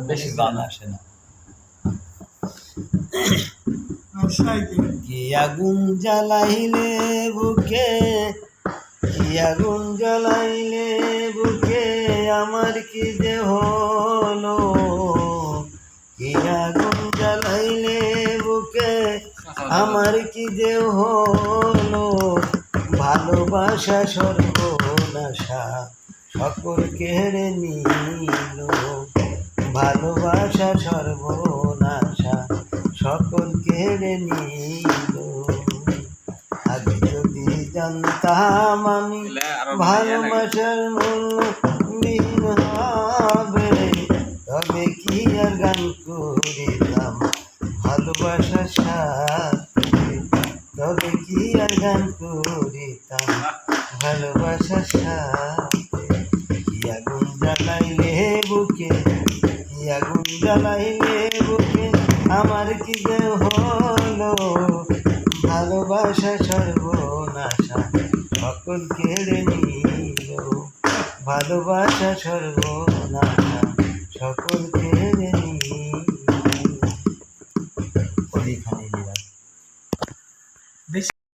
বেশি গান আসে না। কি আগুন জ্বালাইলে বুকে, কি আগুন জ্বালাইলে বুকে, আমার কি যে হলো। কি আগুন জ্বালাইলে বুকে, আমার কি যে হলো। ভালোবাসা সর্বনাশা সকল কেড়ে নিল। ভালোবাসা সর্বনাশা সকল কেড়ে নিল। আগে যদি জানতাম আমি ভালোবাসার মূল্য বিহীন হবে, তবে কি আর গান করিতাম ভালোবাসার সাথে। তবে কি আর গান করিতাম ভালোবাসার সাথে। কি আগুন জ্বালাইলে বুকে, কি আগুন জ্বালাইলে বুকে, আমার কি যে হলো। ভালোবাসা সর্বনাশা সকল কেড়ে নিল। ভালোবাসা সর্বনাশা সকল কেড়ে